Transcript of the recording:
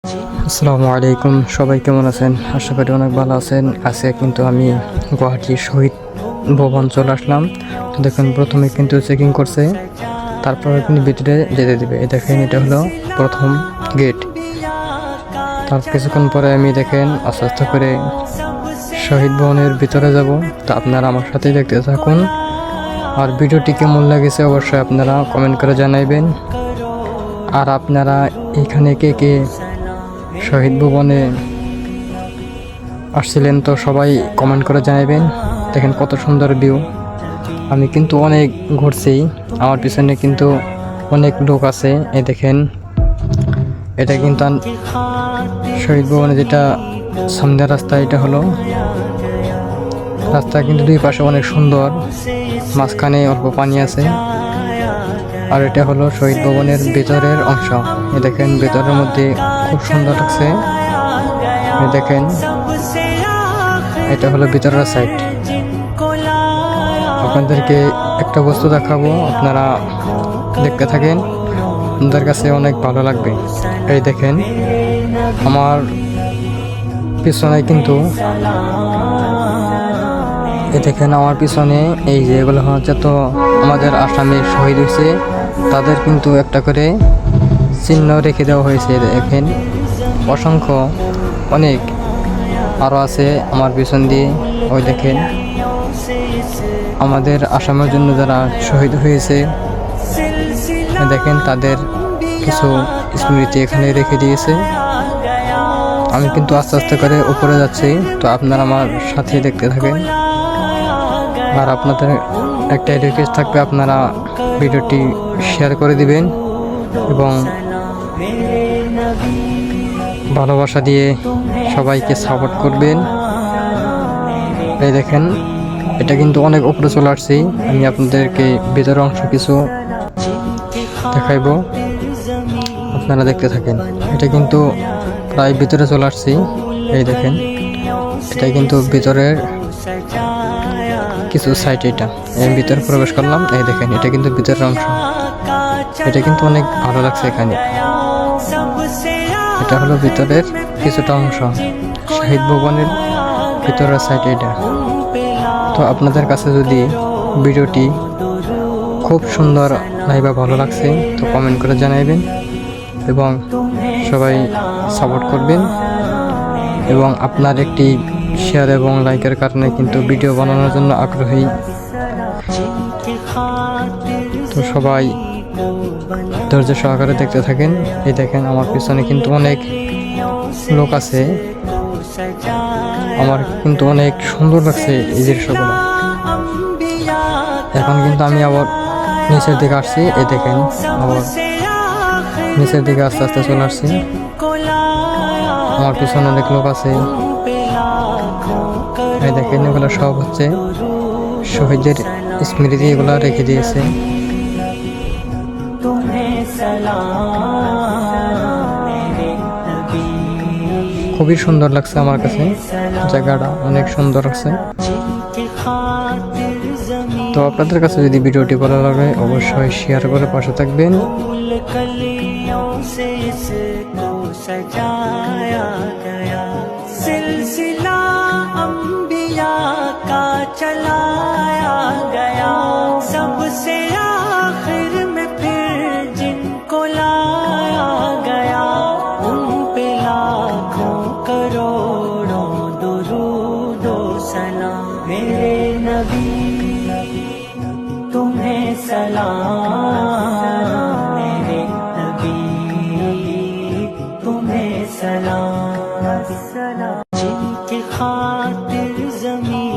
আসসালামু আলাইকুম, সবাই কেমন আছেন? আশা করি অনেক ভালো আছেন। আজকে কিন্তু আমি গুয়াহাটির শহীদ ভবন চলে আসলাম। তো দেখুন, প্রথমে কিন্তু চেকিং করছে, তারপরে কিন্তু ভিতরে যেতে দেবে। দেখেন, এটা হলো প্রথম গেট। তার কিছুক্ষণ পরে আমি দেখেন আস্তে আস্তে করে শহীদ ভবনের ভিতরে যাব। তো আপনারা আমার সাথেই দেখতে থাকুন। আর ভিডিওটি কেমন লাগেছে অবশ্যই আপনারা কমেন্ট করে জানাইবেন। আর আপনারা এখানে কে কে শহীদ ভবনে আসছিলেন তো সবাই কমেন্ট করে জানাবেন। দেখেন কত সুন্দর ভিউ। আমি কিন্তু অনেক ঘুরছি, আমার পিছনে কিন্তু অনেক লোক আছে। এই দেখেন, এটা কিন্তু শহীদ ভবনে যেটা সামনের রাস্তা, এটা হলো রাস্তা কিন্তু দুই পাশে অনেক সুন্দর, মাঝখানে অল্প পানি আছে। আর এটা হলো শহীদ ভবনের ভিতরের অংশ। এই দেখেন, ভিতরের মধ্যে খুব সুন্দর লাগছে। এই দেখেন, এটা হলো ভিতরের সাইড। আপনাদেরকে একটা বস্তু দেখাবো, আপনারা দেখতে থাকেন, আপনাদের কাছে অনেক ভালো লাগবে। এই দেখেন, আমার পিছনে কিন্তু আমার পিছনে এই যে এগুলো হচ্ছে, তো আমাদের আসামে শহীদ হয়েছে তাদের কিন্তু একটা করে চিহ্ন রেখে দেওয়া হয়েছে। দেখেন, অসংখ্য অনেক আরও আছে আমার পিছন দিয়ে। ওই দেখেন, আমাদের আসামের জন্য যারা শহীদ হয়েছে, দেখেন তাদের কিছু স্মৃতি এখানে রেখে দিয়েছে। আমি কিন্তু আস্তে আস্তে করে উপরে যাচ্ছি, তো আপনারা আমার সাথে দেখতে থাকেন। আর আপনাদের একটা রিকোয়েস্ট থাকবে, আপনারা ভিডিওটি শেয়ার করে দিবেন এবং ভালোবাসা দিয়ে সবাইকে সাপোর্ট করবেন। এই দেখেন, এটা কিন্তু অনেক উপরে চলে আসছি। আমি আপনাদেরকে ভিতরের অংশ কিছু দেখাইব, আপনারা দেখতে থাকেন। এটা কিন্তু প্রায় ভিতরে চলে আসছি। এই দেখেন, এটা কিন্তু ভিতরের কিছু সাইড। এটা আমি ভিতরে প্রবেশ করলাম। এই দেখেন, এটা কিন্তু ভিতরের অংশ। এটা কিন্তু অনেক ভালো লাগছে এখানে। এটা হলো ভিতরের কিছুটা অংশ, শহীদ ভবনের ভিতরের সাইড এটা। তো আপনাদের কাছে যদি ভিডিওটি খুব সুন্দর বা ভালো লাগছে, তো কমেন্ট করে জানাইবেন এবং সবাই সাপোর্ট করবেন। এবং আপনার একটি শেয়ার এবং লাইকের কারণে কিন্তু ভিডিও বানানোর জন্য আগ্রহী। তো সবাই ধৈর্য সহকারে দেখতে থাকেন। এই দেখেন, আমার পিছনে কিন্তু অনেক লোক আছে। আমার কিন্তু অনেক সুন্দর লাগছে এই দৃশ্যগুলো। এখন কিন্তু আমি আবার নিচের দিকে আসছি। এই দেখেন, আবার নিচের দিকে আস্তে আস্তে চলে আসছি। আমার পিছনে অনেক লোক আছে। এই দেখেন, এগুলো সব হচ্ছে শহীদের স্মৃতি, এগুলো রেখে দিয়েছে। খুবই সুন্দর লাগছে আমার কাছে, জায়গাটা অনেক সুন্দর আছে। তো আপনাদের কাছে যদি ভিডিওটি ভালো লাগে অবশ্যই শেয়ার করে পাশে থাকবেন। सिलसिला अंबिया का चलाया गया, सबसे आखिर में फिर जिनको लाया गया, उन पे लाखों करोड़ों दुरूद व सलाम। मेरे नबी तुम्हें सलाम, मेरे नबी तुम्हें सलाम। जिनकी खातिर ज़मीन